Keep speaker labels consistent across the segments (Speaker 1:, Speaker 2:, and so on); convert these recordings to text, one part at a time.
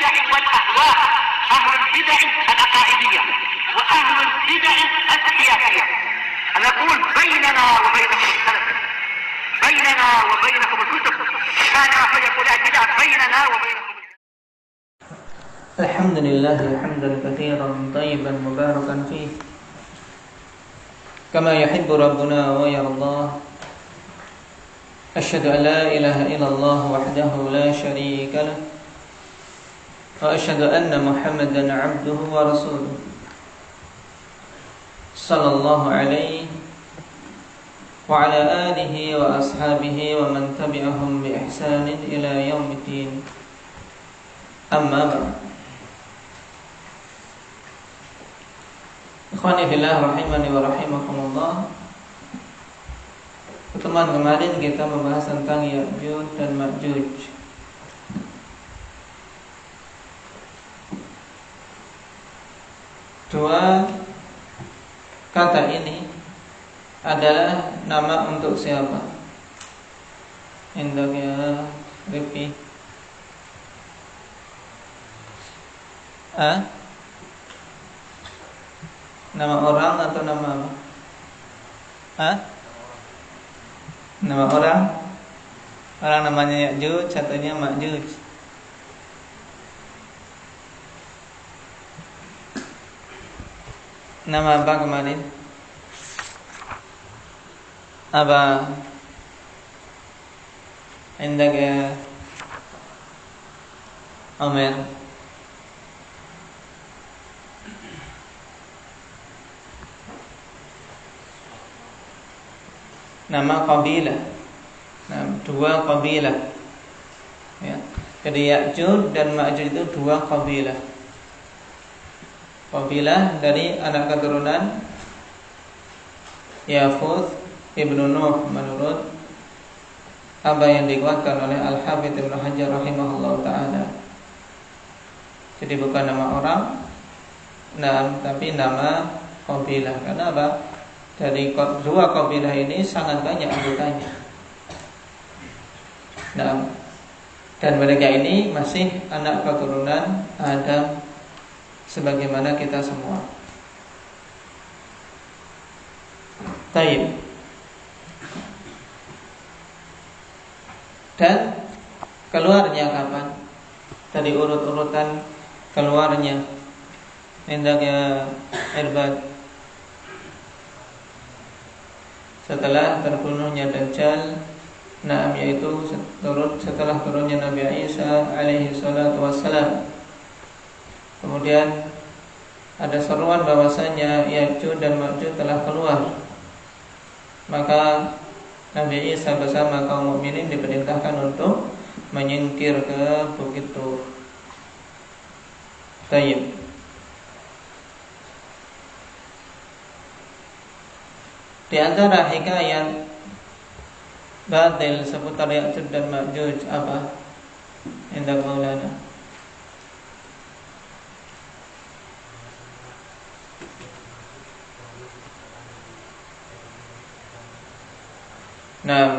Speaker 1: البدع والأهواء، أهل البدع العقائدية وأهل البدع السياسية. نقول بيننا وبينكم السلف، بيننا وبينكم الكتب، كان فيقول البدع بيننا وبينكم.
Speaker 2: الحمد لله حمدا كثيرا طيبا مباركا فيه كما يحب ربنا ويرضاه. أشهد أن لا إله إلا الله وحده لا شريك له، وأشهد أن محمدا عبده ورسوله صلى الله عليه وعلى آله وأصحابه ومن تبعهم بإحسان إلى يوم الدين. أما بعد. Ikhwani fillah rahimani wa rahimakumullah. Pertemuan kemarin kita membahas tentang Ya'juj dan Ma'juj. Dua kata ini adalah nama untuk siapa? Hendak ya Rifki. Nama orang atau nama apa? Nama orang. Orang namanya Ya'juj, satunya Ma'juj. Nama apa kemarin? Apa? Hendak ya Omer. Nama qabilah. Nah, dua qabilah. Ya. Jadi Ya'juj dan Ma'juj itu dua qabilah. Qabilah dari anak keturunan Yafuz ibnu Nuh menurut apa yang dikuatkan oleh Al-Hafidz Ibnu Hajar rahimahullah ta'ala. Jadi bukan nama orang, tapi nama qabilah. Karena apa? Dari dua kabilah ini sangat banyak anggotanya. Dan mereka ini masih anak keturunan Adam sebagaimana kita semua. Taib. Dan keluarnya kapan? Dari urut-urutan keluarnya. Hendaknya Irbad. Setelah terbunuhnya Dajjal, yaitu setelah turunnya Nabi Isa alaihi salatu wassalam. Kemudian ada seruan bahwasanya Ya'juj dan Ma'juj telah keluar. Maka Nabi Isa bersama kaum mukminin diperintahkan untuk menyingkir ke Bukit Tur. Tayyib. Di antara hikayat batil seputar Ya'juj dan Ma'juj apa? Indah Maulana.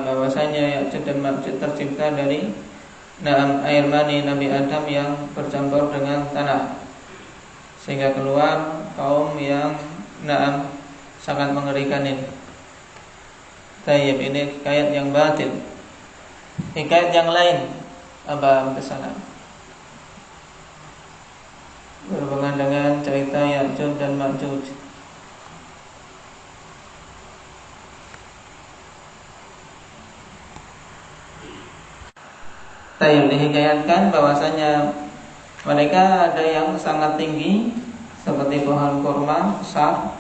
Speaker 2: Bahwasanya Ya'juj dan Ma'juj tercipta dari air mani Nabi Adam yang bercampur dengan tanah, sehingga keluar kaum yang sangat mengerikan ini. Tayyib, ini hikayat yang batil. Hikayat yang lain apa kesana? Berhubungan dengan cerita Ya'juj dan Ma'juj. Tayyib, dihikayatkan bahwasanya mereka ada yang sangat tinggi seperti pohon kurma besar,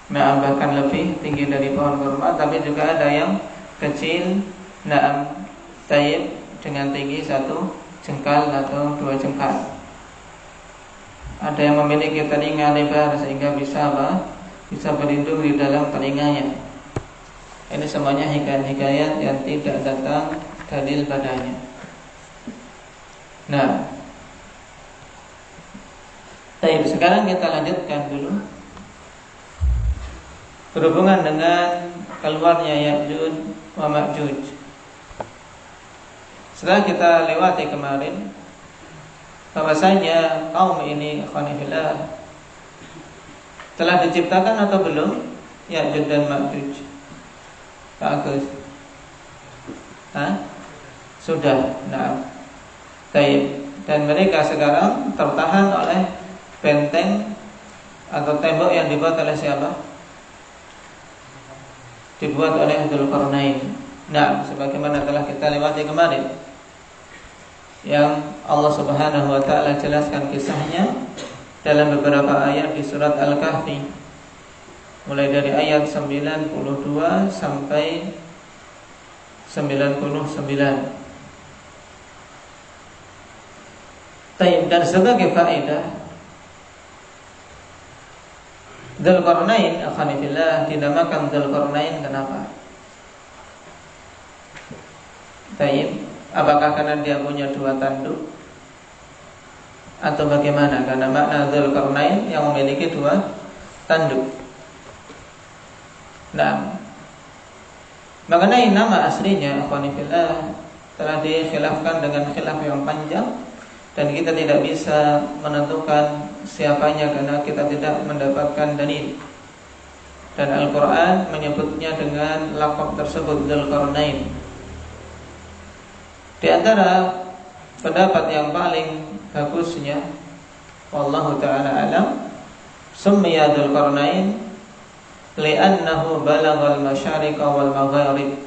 Speaker 2: bahkan lebih tinggi dari pohon kurma, tapi juga ada yang kecil, tayyib, dengan tinggi 1 jengkal atau 2 jengkal. Ada yang memiliki telinga lebar sehingga bisa berlindung di dalam telinganya. Ini semuanya hikayat-hikayat yang tidak datang dalil padanya. Tayyib, sekarang kita lanjutkan dulu berhubungan dengan keluarnya Ya'juj wa Ma'juj. Setelah kita lewati kemarin bahwasanya kaum ini ikhwanillah telah diciptakan atau belum Ya'juj dan Ma'juj? Pak Agus. Sudah. Nah, baik. Dan mereka sekarang tertahan oleh benteng atau tembok yang dibuat oleh siapa? Dibuat oleh Dzulqarnain. Nah, sebagaimana telah kita lewati kemarin, yang Allah Subhanahu wa taala jelaskan kisahnya dalam beberapa ayat di surat Al-Kahfi, mulai dari ayat 92 sampai 99. Dan sebagai faedah, Dzulqarnain akhwanillah dinamakan Dzulqarnain kenapa? Taib, apakah karena dia punya dua tanduk atau bagaimana? Karena makna Dzulqarnain yang memiliki dua tanduk. Nah, mengenai nama aslinya akhwanillah telah dikhilafkan dengan khilaf yang panjang, dan kita tidak bisa menentukan siapanya karena kita tidak mendapatkan dalil. Dan Al-Quran menyebutnya dengan laqab tersebut Dzulqarnain. Di antara pendapat yang paling bagusnya, wallahu ta'ala alam, summiya Dzulqarnain li'annahu balaghal masyariqa wal magharib.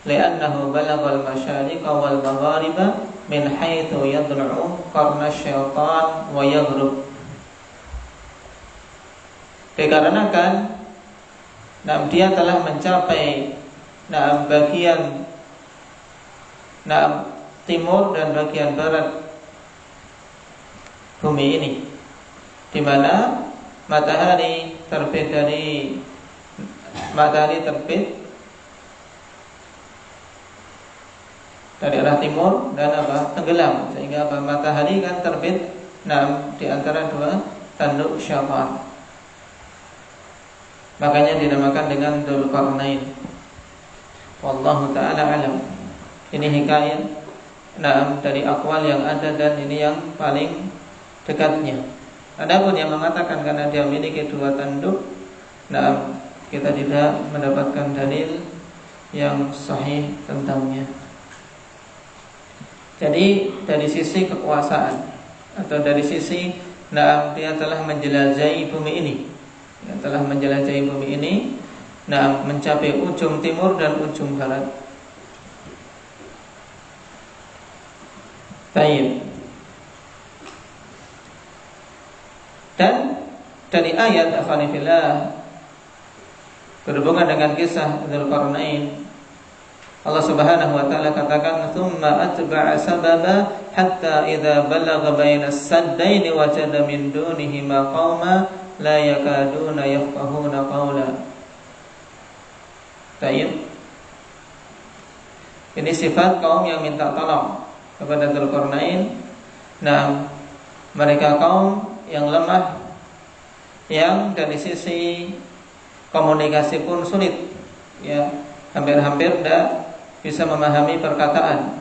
Speaker 2: Li'annahu balaghal masyariqa wal maghariba min haitsu yad'u qarna syaitan wa yaghrub. Dikarenakan dia telah mencapai bagian timur dan bagian barat bumi ini, di mana matahari terbit dari arah timur dan tenggelam, sehingga matahari kan terbit di antara dua tanduk syaitan. Makanya dinamakan dengan Dzulqarnain. Wallahu ta'ala alam. Ini hikayat dari aqwal yang ada, dan ini yang paling dekatnya. Adapun yang mengatakan karena dia memiliki dua tanduk, kita tidak mendapatkan dalil yang sahih tentangnya. Jadi dari sisi kekuasaan atau dari sisi dia telah menjelajahi bumi ini, mencapai ujung timur dan ujung barat. Baik. Dan dari ayat akhwanillah berhubungan dengan kisah Dzulqarnain, Allah Subhanahu wa taala katakan, "Tsumma atba'a sababa hatta idza balagha baina as-saddaini wajada min dunihima qauma la yakaduna yafqahuna qawla." Baik. Ini sifat kaum yang minta tolong kepada Dzulqarnain. Mereka kaum yang lemah, yang dari sisi komunikasi pun sulit, ya, hampir-hampir tidak bisa memahami perkataan.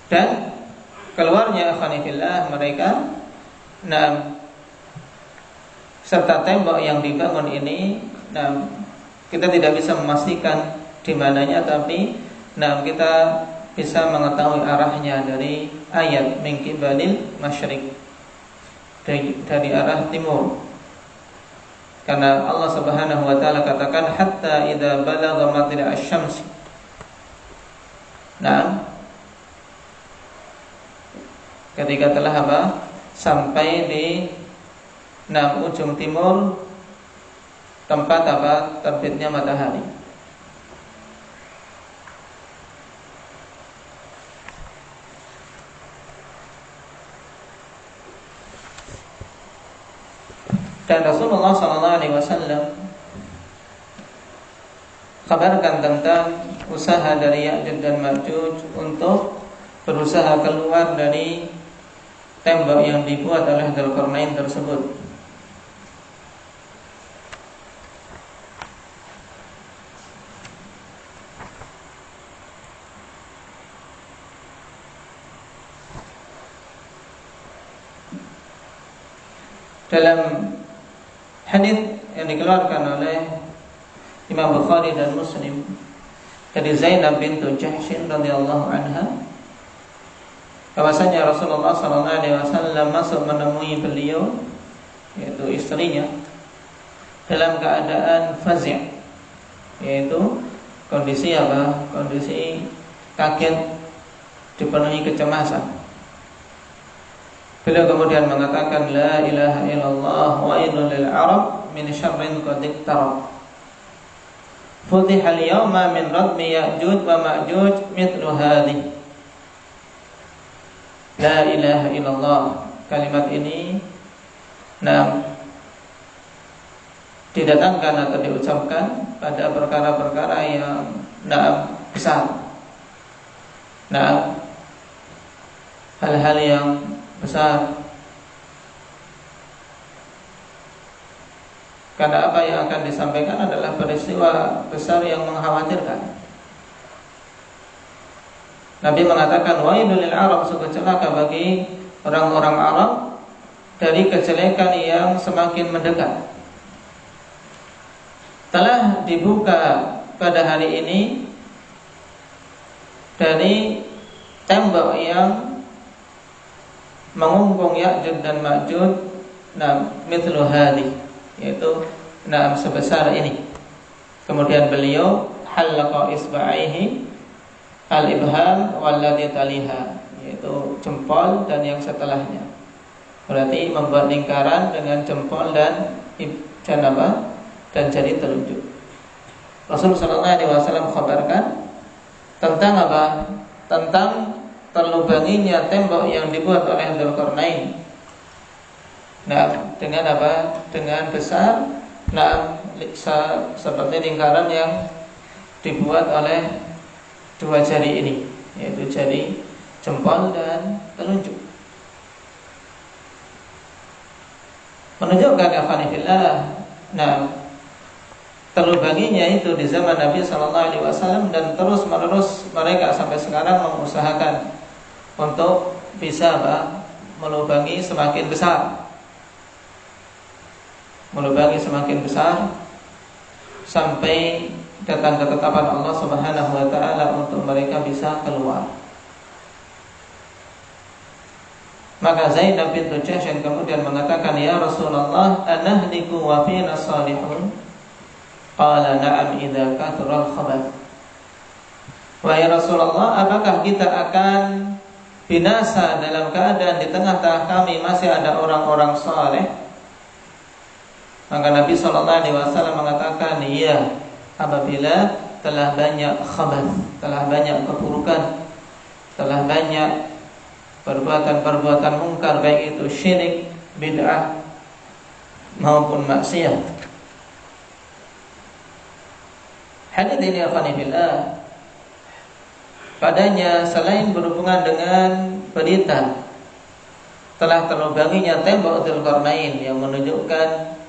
Speaker 2: Dan keluarnya akhwanillah mereka, serta tembok yang dibangun ini, kita tidak bisa memastikan di mananya, tapi kita bisa mengetahui arahnya dari ayat min qibalil masyriq, dari arah timur. Karena Allah Subhanahu wa taala katakan hatta idza balagha matla' asy-syams. Ketika telah sampai di ujung timur tempat terbitnya matahari. Dan Rasulullah SAW kabarkan tentang usaha dari Ya'juj dan Ma'juj untuk berusaha keluar dari tembok yang dibuat oleh Dzulqarnain tersebut. dalam hadis yang dikeluarkan oleh Imam Bukhari dan Muslim dari Zainab bintu Jahsy radhiyallahu anha, bahwasanya Rasulullah sallallahu alaihi wasallam masuk menemui beliau, yaitu istrinya, dalam keadaan fazi', yaitu kondisi apa? Kondisi kaget, dipenuhi kecemasan. Beliau kemudian mengatakan, la ilaha illallah wa idul lil arab min syarrin qad iqtarab. Futihal yawma min radmi ya'juj wa ma'juj mithlu hadhi. La ilaha illallah. Kalimat ini didatangkan atau diucapkan pada perkara-perkara yang besar. Hal-hal yang besar. Karena apa yang akan disampaikan adalah peristiwa besar yang mengkhawatirkan. Nabi mengatakan, wailul lil Arab, sungguh celaka bagi orang-orang Arab dari kejelekan yang semakin mendekat. Telah dibuka pada hari ini dari tembok yang mengungkung Ya'juj dan Ma'juj, mithlu hadhi, yaitu sebesar ini. Kemudian beliau halaqa isba'ihi al-ibham walladhi taliha, yaitu jempol dan yang setelahnya. Berarti membuat lingkaran dengan jempol dan jari telunjuk. Rasulullah SAW khabarkan tentang apa? Tentang terlubanginya tembok yang dibuat oleh Dzulqarnain. Dengan apa? Dengan besar, seperti lingkaran yang dibuat oleh dua jari ini, yaitu jari jempol dan telunjuk. Menunjukkan ikhwanillah, terlubanginya itu di zaman Nabi SAW, dan terus menerus mereka sampai sekarang mengusahakan untuk bisa melubangi semakin besar. Melubangi semakin besar sampai datang ketetapan Allah Subhanahu wa taala untuk mereka bisa keluar. Maka Zainab bintu Jahsy kemudian mengatakan, ya Rasulullah, anahliku wa fina salihun? Qala na'am idza kathural khabath. Wahai Rasulullah, apakah kita akan binasa dalam keadaan di tengah-tengah kami masih ada orang-orang saleh? Maka Nabi SAW mengatakan, iya, apabila telah banyak khabath, telah banyak keburukan, telah banyak perbuatan-perbuatan mungkar, baik itu syirik, bid'ah maupun maksiat. Hadits ini afanillah, padanya selain berhubungan dengan berita telah terlubanginya tembok Dzulqarnain yang menunjukkan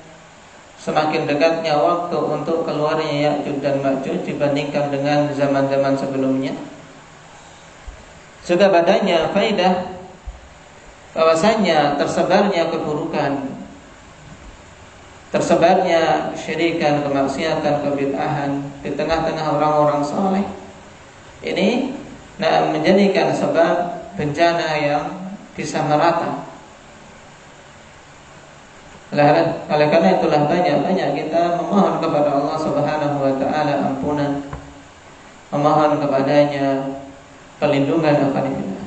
Speaker 2: semakin dekatnya waktu untuk keluarnya Ya'juj dan Ma'juj dibandingkan dengan zaman-zaman sebelumnya. Juga padanya faedah bahwasanya tersebarnya keburukan, tersebarnya syirikan, kemaksiatan, kebid'ahan di tengah-tengah orang-orang saleh ini menjadikan sebab bencana yang disamarata. Oleh karena itulah banyak-banyak kita memohon kepada Allah Subhanahu wa taala ampunan, memohon kepadanya perlindungan akanillah.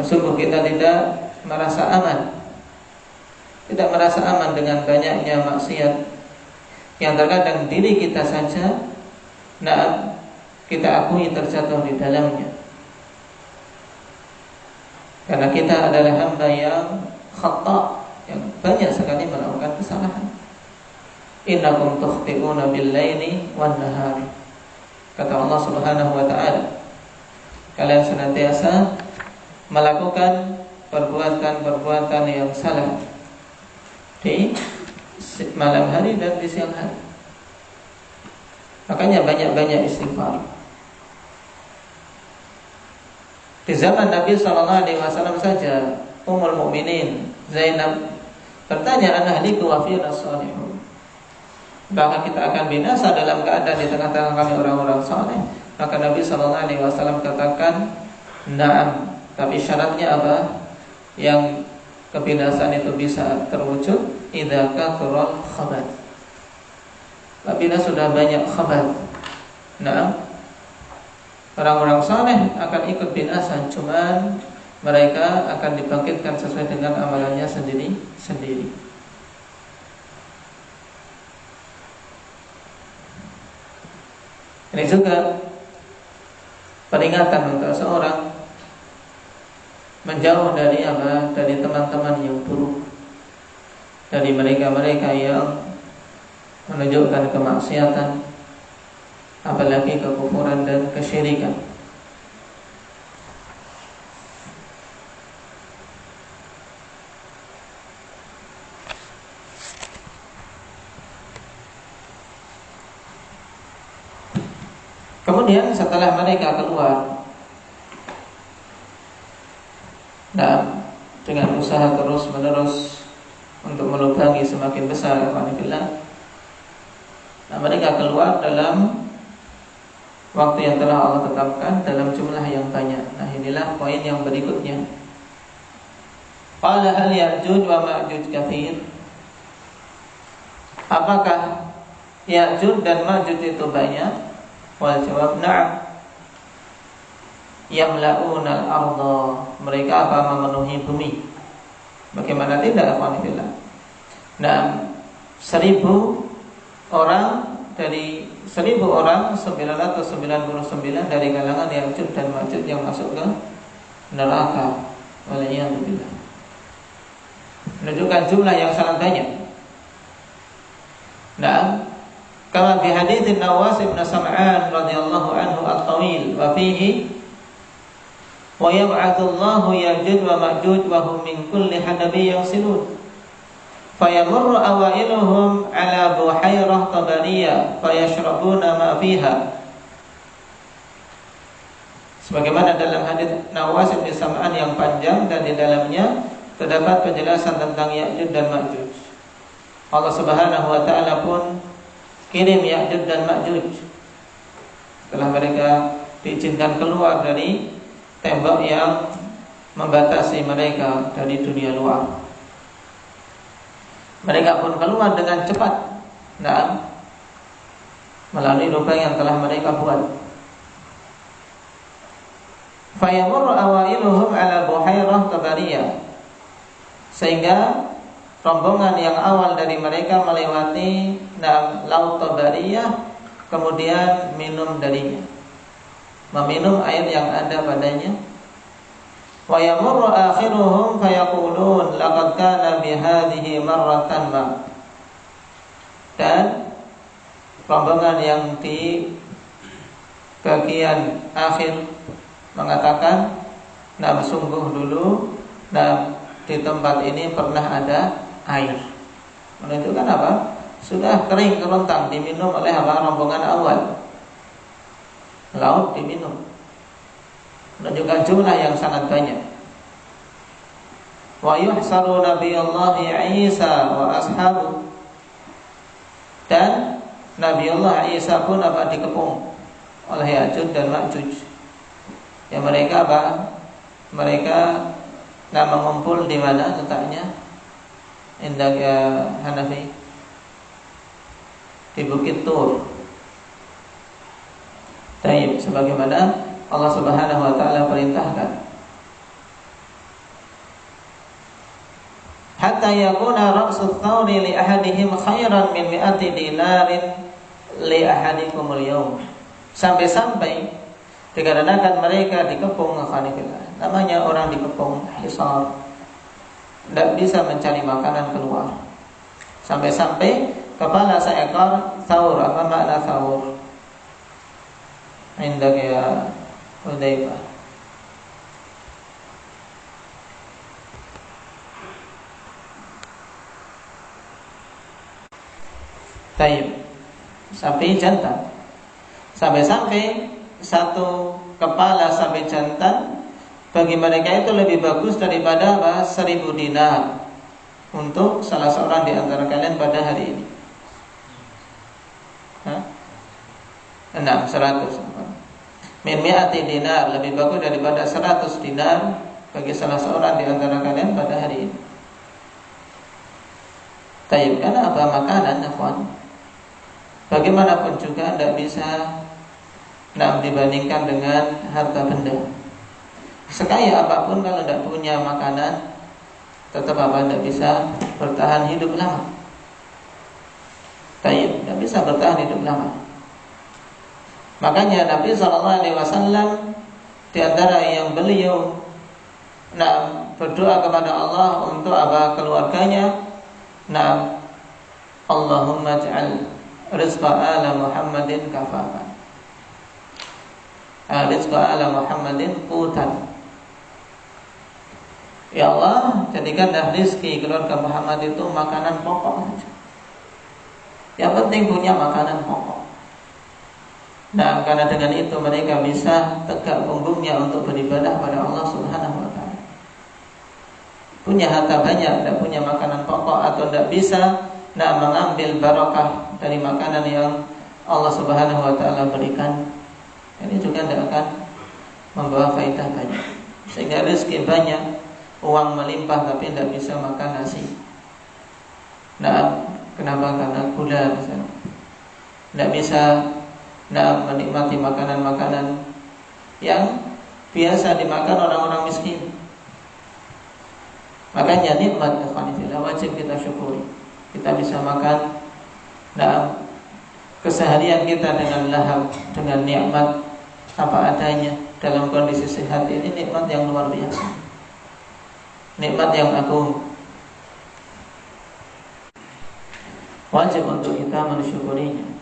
Speaker 2: Sungguh kita tidak merasa aman, tidak merasa aman dengan banyaknya maksiat yang terkadang diri kita saja kita akui terjatuh di dalamnya. Karena kita adalah hamba yang khata', yang banyak sekali melakukan kesalahan. Innakum tukhti'una bil-laili wan-nahar. Kata Allah Subhanahu wa taala, kalian senantiasa melakukan perbuatan-perbuatan yang salah di malam hari dan di siang hari. Makanya banyak-banyak istighfar. Di zaman Nabi SAW saja, Ummul Mukminin Zainab Bertanya, an ahliku wa fina salihun. Bahkan kita akan binasa dalam keadaan di tengah-tengah kami orang-orang saleh. Maka Nabi sallallahu alaihi wasallam katakan, "Na'am." Tapi syaratnya apa? Yang kebinasaan itu bisa terwujud idza kathural khabath. Apabila sudah banyak khabath. Na'am. Orang-orang saleh akan ikut binasa, cuman mereka akan dibangkitkan sesuai dengan amalannya sendiri-sendiri. Ini juga peringatan untuk seorang menjauh dari apa? Dari teman-teman yang buruk, dari mereka-mereka yang menunjukkan kemaksiatan, apalagi kekufuran dan kesyirikan. Kemudian setelah mereka keluar dan dengan usaha terus menerus untuk melubangi semakin besar, nah mereka keluar dalam waktu yang telah Allah tetapkan dalam jumlah yang banyak. Nah inilah poin yang berikutnya. Qala hal Ya'juj wa Ma'juj katsir. Apakah Ya'juj dan Ma'juj itu banyak? Wal jawab na'am. Yamla'una al-ardha. Mereka apa? Memenuhi bumi. Bagaimana tidak, alhamdulillah. Nah, 1000 orang dari 1000 orang 999 dari kalangan Ya'juj dan Ma'juj yang masuk ke neraka. Waliyadzubillah. Menunjukkan jumlah yang sangat banyak. Nah, kama fi hadits Nawas bin Sam'an radhiyallahu anhu at-tawil wa fihi wa yab'atsu Allahu Ya'juj wa Ma'juj wa hum min kulli hadabi yansilun fayamurru awailuhum ala buhairah tabariyah fayashrabuna ma fiha. Sebagaimana dalam hadits Nawas bin Sam'an yang panjang dan di dalamnya terdapat penjelasan tentang Ya'juj dan Ma'juj. Allah Subhanahu wa taala pun kirim Ya'juj dan Ma'juj setelah mereka diizinkan keluar dari tembok yang membatasi mereka dari dunia luar. Mereka pun keluar dengan cepat, nah, melalui lubang yang telah mereka buat. Fayamurru awailuhum ala buhairah tabariyah, sehingga rombongan yang awal dari mereka melewati laut Tabariyah, kemudian minum darinya, meminum air yang ada padanya. Wa yamurru akhiruhum fayaqulun laqad kana bihadhihi marratan ma. Dan rombongan yang di bagian akhir mengatakan, nah sungguh dulu, nah di tempat ini pernah ada air. Menunjukkan apa? Sudah kering kerontang, diminum oleh apa? Rombongan awal. Laut diminum. Menunjukkan jumlah yang sangat banyak. Wa yuhsaru Nabiyullah Isa wa ashabu. Dan Nabiullah Isa pun apa? Dikepung oleh Ya'juj dan Ma'juj. Ya mereka apa? Mereka mengumpul di mana letaknya? Indah Hanafi, di Bukit Tur. Taib, sebagaimana Allah Subhanahu wa taala perintahkan. Hatta yakuna ra'su thawri li ahadihim khairan min mi'ati dinarin li ahadikumul yawm. Sampai-sampai dikarenakan mereka dikepung, namanya orang dikepung, hisar, tidak bisa mencari makanan keluar. Sampai-sampai kepala seekor thaur. Apa makna thaur? Indak ya Hudzaifah. Taib, sapi jantan. Sampai-sampai satu kepala sapi jantan bagi mereka itu lebih bagus daripada 1000 dinar. untuk salah seorang di antara kalian pada hari ini? 6, 100. Min mi'ati dinar, lebih bagus daripada 100 dinar bagi salah seorang di antara kalian pada hari ini. Tayyib, karena apa? Makanan, ikhwan, bagaimanapun juga tidak bisa dibandingkan dengan harta benda. Sekaya apapun kalau tidak punya makanan, tetap tidak bisa bertahan hidup lama. Tayyib, tidak bisa bertahan hidup lama. Makanya Nabi SAW di antara yang beliau berdoa kepada Allah untuk keluarganya, Allahumma ja'al rizqa ala Muhammadin kafafan, rizqa ala Muhammadin qutan. Ya Allah, jadikanlah rizki keluarga Muhammad itu makanan pokok saja. Yang penting punya makanan pokok. Nah, karena dengan itu mereka bisa tegak punggungnya untuk beribadah pada Allah Subhanahu wa ta'ala. Punya harta banyak, tidak punya makanan pokok, atau tidak bisa mengambil barakah dari makanan yang Allah Subhanahu wa ta'ala berikan, ini juga tidak akan membawa faedah banyak. Sehingga rezeki banyak, uang melimpah, tapi tidak bisa makan nasi. Nah, kenapa? Karena gula misalnya. Tidak bisa menikmati makanan-makanan yang biasa dimakan orang-orang miskin. Makanya nikmat ikhwanillah wajib kita syukuri. Kita bisa makan keseharian kita dengan lahap, dengan nikmat apa adanya dalam kondisi sehat. Ini nikmat yang luar biasa, nikmat yang agung. Wajib untuk kita mensyukurinya.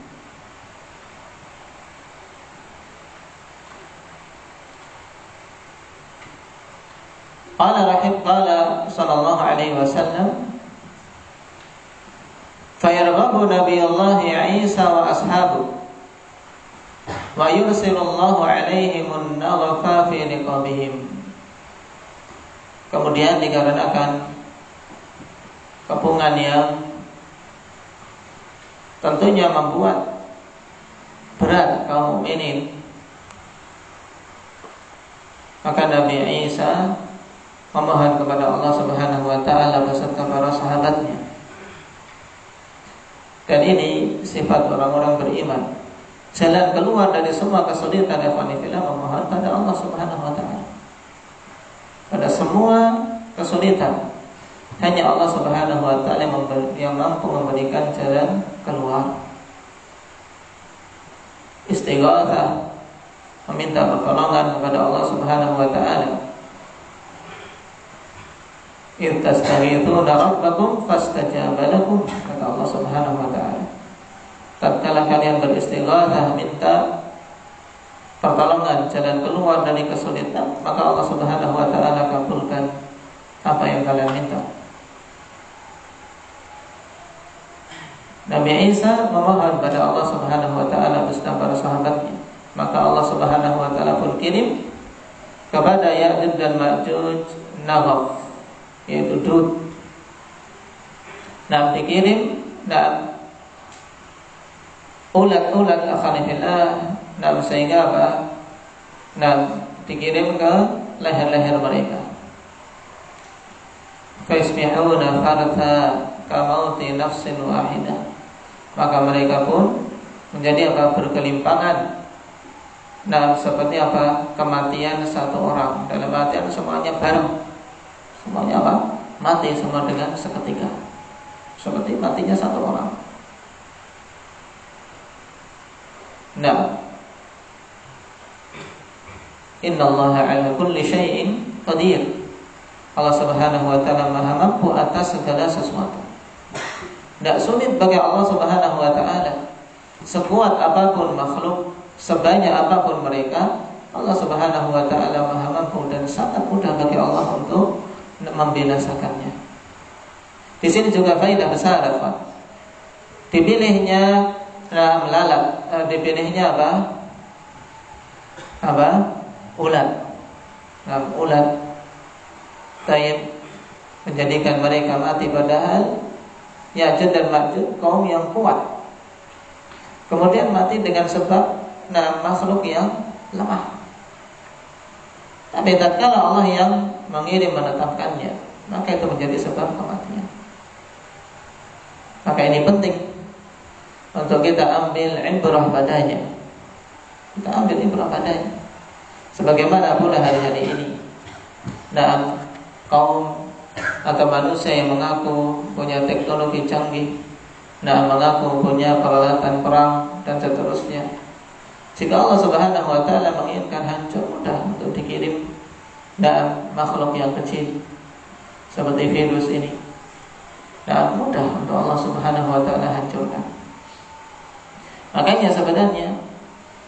Speaker 2: Qala sallallahu alaihi wasallam, fayarghabu nabiyullahi Isa wa ashabu wa yursilullahu alaihimun naghfa fi niqabihim. Kemudian dikarenakan kepungan yang tentunya membuat berat kaum mukminin, maka Nabi Isa memohon kepada Allah Subhanahu wa ta'ala beserta para sahabatnya. Dan ini sifat orang-orang beriman. Jalan keluar dari semua kesulitan dan fanifillah memohon pada Allah Subhanahu wa ta'ala. Pada semua kesulitan, hanya Allah Subhanahu wa ta'ala yang mampu memberikan jalan keluar. Istighatsah, meminta pertolongan kepada Allah Subhanahu wa ta'ala. Ittastaghithuna rabbakum fastajaba lakum, kata Allah Subhanahu wa ta'ala. Tatkala kalian beristighatsah, minta pertolongan, jalan keluar dari kesulitan, maka Allah Subhanahu wa ta'ala kabulkan apa yang kalian minta. Nabi Isa memohon pada Allah Subhanahu wa ta'ala beserta para sahabatnya, maka Allah Subhanahu wa ta'ala pun kirim kepada Ya'juj dan Ma'juj naghaf, yaitu dud. Dikirim ulat-ulat akhanifillah, sehingga apa? Dikirim ke leher-leher mereka. Faisbihuna fartha kamauti nafsin wahidah, maka mereka pun menjadi berkelimpangan. Seperti kematian satu orang, dalam artian semuanya bareng. Semuanya mati semua dengan seketika, seperti matinya satu orang. Innallaha ala kulli syai'in qadir. Allah Subhanahu wa ta'ala maha mampu atas segala sesuatu. Tidak sulit bagi Allah Subhanahu wa ta'ala. Sekuat apapun makhluk, sebanyak apapun mereka, Allah Subhanahu wa ta'ala maha mampu dan sangat mudah bagi Allah untuk membinasakannya. Di sini juga faedah besar, Pak. Dipilihnya melalat, dipilihnya ulat. Ulat. Taib. menjadikan mereka mati, padahal Ya'juj dan Ma'juj kaum yang kuat. Kemudian mati dengan sebab makhluk yang lemah. Tapi tatkala Allah yang mengirim menetapkannya, maka itu menjadi sebab kematian. Maka ini penting untuk kita ambil ibrah padanya. Kita ambil ibrah padanya. Sebagaimana pula hari-hari ini, kaum atau manusia yang mengaku punya teknologi canggih, mengaku punya peralatan perang dan seterusnya. Jika Allah Subhanahu wa taala menginginkan hancur, mudah untuk dikirim makhluk yang kecil seperti virus ini. Mudah untuk Allah Subhanahu wa taala hancurkan. Makanya sebenarnya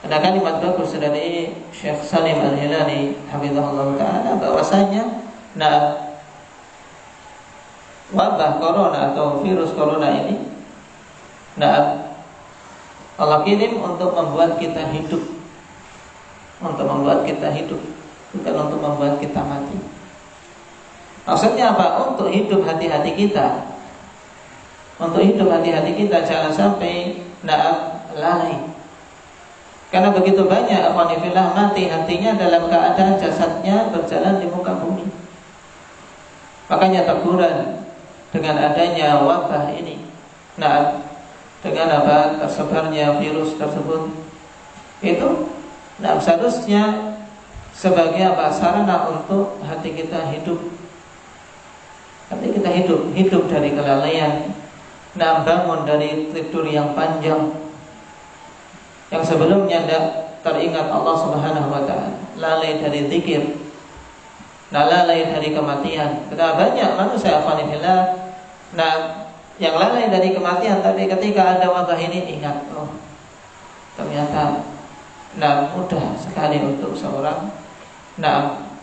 Speaker 2: ada kalimat bagus dari Syekh Salim Al-Hilali hafizahullah taala bahwasanya wabah corona atau virus corona ini Allah kirim untuk membuat kita hidup. Untuk membuat kita hidup, bukan untuk membuat kita mati. Maksudnya apa? Untuk hidup hati-hati kita. Untuk hidup hati-hati kita, jangan sampai lalai. Karena begitu banyak akhwanifillah mati hatinya dalam keadaan jasadnya berjalan di muka bumi. Makanya teguran dengan adanya wabah ini, dengan tersebarnya virus tersebut, itu seharusnya sebagai sarana untuk hati kita hidup. Hati kita hidup dari kelalaian, bangun dari tidur yang panjang, yang sebelumnya tidak teringat Allah Subhanahu wa taala, lalai dari zikir, lalai dari kematian. Karena banyak manusia akhwanillah yang lalai dari kematian, tapi ketika ada wabah ini ingat, ternyata mudah sekali untuk seorang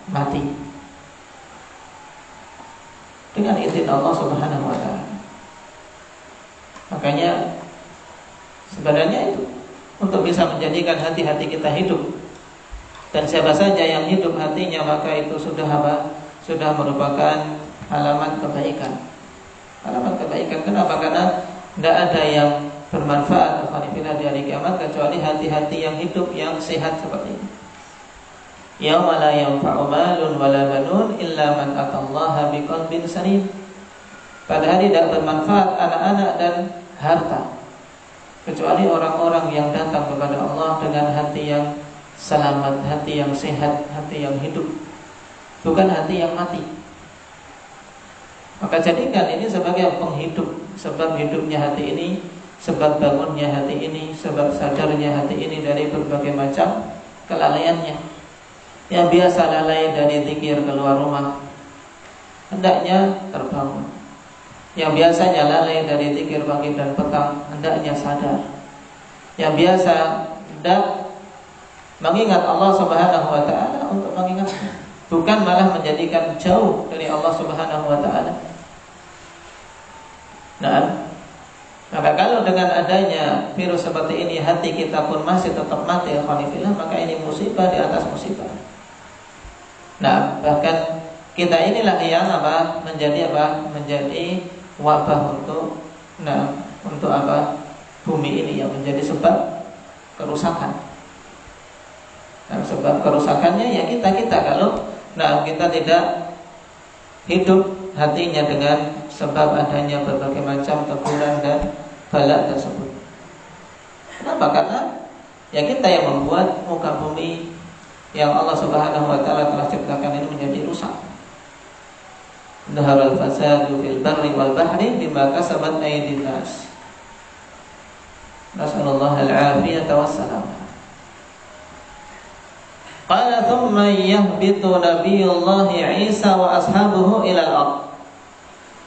Speaker 2: mati dengan izin Allah Subhanahu wa taala. Makanya sebenarnya itu untuk bisa menjadikan hati-hati kita hidup. Dan siapa saja yang hidup hatinya, maka itu sudah merupakan alamat kebaikan. Alamat kebaikan. Kenapa? Karena tidak ada yang bermanfaat di hari kiamat kecuali hati-hati yang hidup, yang sehat seperti ini. Yauma la yanfa'u malun wala banun illa man atallaha biqalbin salim. Pada hari tidak bermanfaat anak-anak dan harta kecuali orang-orang yang datang kepada Allah dengan hati yang selamat, hati yang sehat, hati yang hidup, bukan hati yang mati. Maka jadikan ini sebagai penghidup, sebab hidupnya hati ini, sebab bangunnya hati ini, sebab sadarnya hati ini dari berbagai macam kelalaiannya. Yang biasa lalai dari zikir keluar rumah, hendaknya terbangun. Yang biasanya lalai dari zikir pagi dan petang, hendaknya sadar. Yang biasa tidak mengingat Allah Subhanahu wa taala untuk mengingatnya, bukan malah menjadikan jauh dari Allah Subhanahu wa taala. Maka kalau dengan adanya virus seperti ini hati kita pun masih tetap mati, maka ini musibah di atas musibah. Bahkan kita inilah yang menjadi wabah untuk bumi ini, yang menjadi sebab kerusakan. Sebab kerusakannya ya kita kalau kita tidak hidup hatinya dengan sebab adanya berbagai macam teguran dan bala tersebut. Kenapa? Karena ya kita yang membuat muka bumi yang Allah Subhanahu wa taala telah ciptakan ini menjadi rusak. Dhaharal fasadu fil barri wal bahri bima kasabat aydin nas. Nasallallahu al-afiyata wassalam. Qala thumma yahbitu nabiyullahi Isa wa ashabuhu ila al-ard.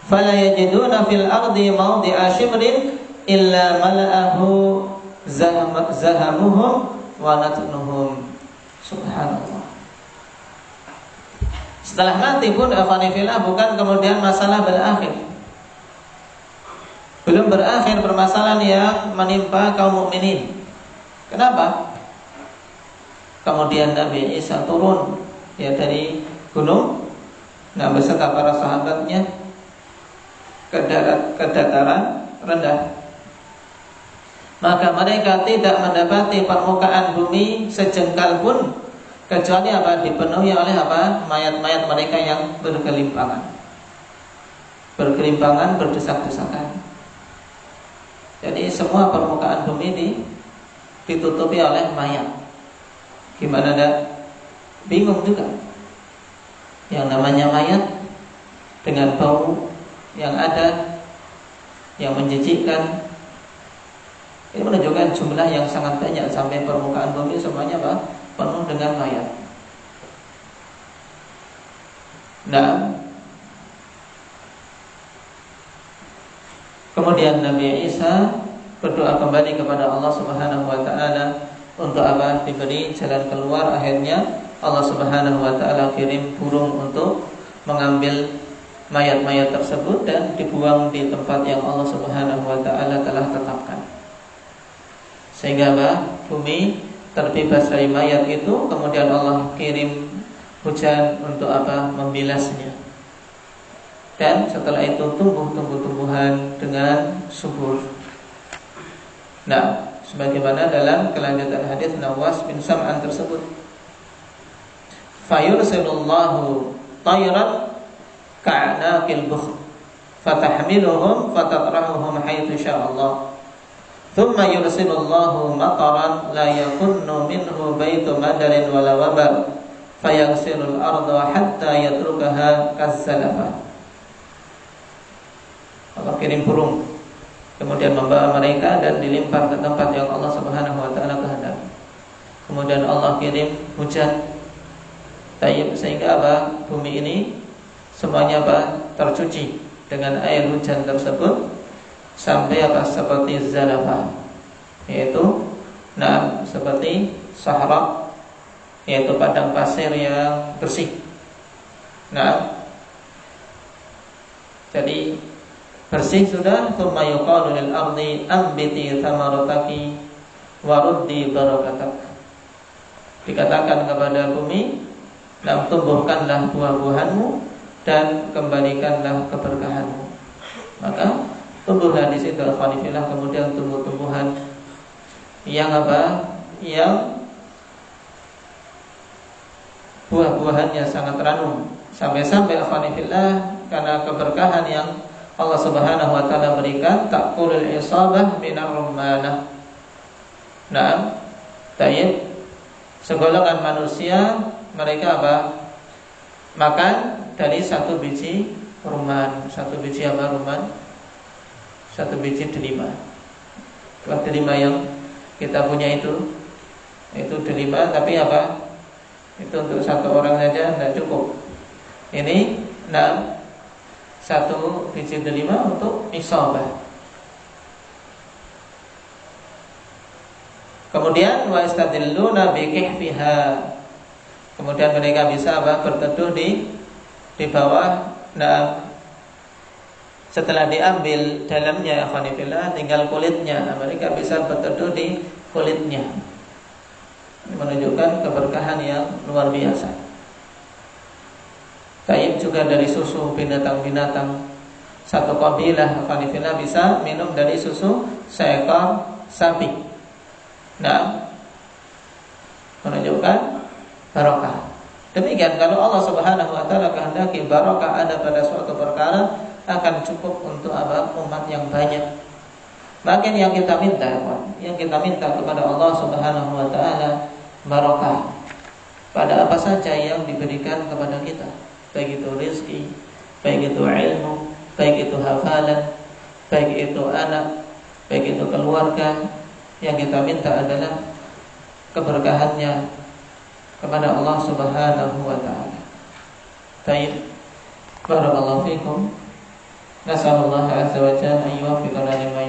Speaker 2: Fala yajiduna fil ardi mawdi'a shibrin illa mala'ahu zahamuhum wa natnuhum. Subhanallah. Setelah mati pun afanifillah bukan kemudian masalah berakhir. Belum berakhir permasalahan yang menimpa kaum mukminin. Kenapa? Kemudian Nabi Isa turun dari gunung Nah, beserta para sahabatnya ke dataran rendah. Maka mereka tidak mendapati permukaan bumi sejengkal pun, kecuali apa? Dipenuhi oleh apa? Mayat-mayat mereka yang bergelimpangan, berdesak-desakan. Jadi semua permukaan bumi ditutupi oleh mayat. Gimana dah? Bingung juga. Yang namanya mayat dengan bau yang ada, yang menjijikkan, ini menunjukkan jumlah yang sangat banyak, sampai permukaan bumi semuanya apa? Penuh dengan mayat. Nah, kemudian Nabi Isa berdoa kembali kepada Allah Subhanahu wa taala untuk apa? Diberi jalan keluar. Akhirnya Allah Subhanahu wa taala kirim burung untuk mengambil mayat-mayat tersebut dan dibuang di tempat yang Allah Subhanahu wa taala telah tetapkan. Sehingga bumi terbebas dari mayat itu, kemudian Allah kirim hujan untuk apa? Membilasnya. Dan setelah itu tumbuh tumbuhan dengan subur. Nah, sebagaimana dalam kelanjutan hadis Nawas bin Sam'an tersebut, fayursilullahu tayran ka'anaqil bukh fatahmiluhum fatatrahuhum haitsu sya'allah thumma yursilullahu mataran la yakunnu minhu baitu madarin wala wabar fayaghsilul arda hatta yatrukaha kazzalafah. Allah kirim burung, kemudian membawa mereka dan dilempar ke tempat yang Allah Subhanahu wa taala kehendaki. Kemudian Allah kirim hujan, sehingga apa? Bumi ini semuanya apa? Tercuci dengan air hujan tersebut sampai apa? Seperti zalafah, yaitu seperti sahara, yaitu padang pasir yang bersih. Jadi bersih sudah, thumma yuqalu lil ardi ambiti thamarataki waruddi barakatak. Dikatakan kepada bumi, tumbuhkanlah buah-buahanmu dan kembalikanlah keberkahanmu. Maka tumbuhlah di situ alhamdulillah, kemudian tumbuh-tumbuhan yang apa? Yang buah-buahannya sangat ranum, sampai-sampai alhamdulillah karena keberkahan yang Allah Subhanahu wa taala berikan, taqulul isabah minar rummanah. Tayyib, segolongan manusia mereka apa? Makan dari satu biji rumman. Satu biji apa rumman? Satu biji delima. Buah delima yang kita punya itu delima, tapi apa? Itu untuk satu orang saja tidak cukup. Ini satu biji delima untuk isabah. Kemudian wa istadilluna bi kihfiha. Kemudian mereka bisa apa? Berteduh di bawah. Setelah diambil dalamnya, alhamdulillah, tinggal kulitnya. Mereka bisa berteduh di kulitnya. Ini menunjukkan keberkahan yang luar biasa. Taib juga dari susu binatang-binatang. Satu kabilah alhamdulillah bisa minum dari susu seekor sapi. Menunjukkan barokah. Demikian kalau Allah Subhanahu wa taala kehendaki barokah ada pada suatu perkara, akan cukup untuk apa? Umat yang banyak. Makin yang kita minta kepada Allah Subhanahu wa taala barokah pada apa saja yang diberikan kepada kita, baik itu rezeki, baik itu ilmu, baik itu hafalan, baik itu anak, baik itu keluarga. Yang kita minta adalah keberkahannya kepada Allah Subhanahu wa taala. Baik. Barakallahu fikum. Nasallallahu azza wa jalla an yuwaffiqana lima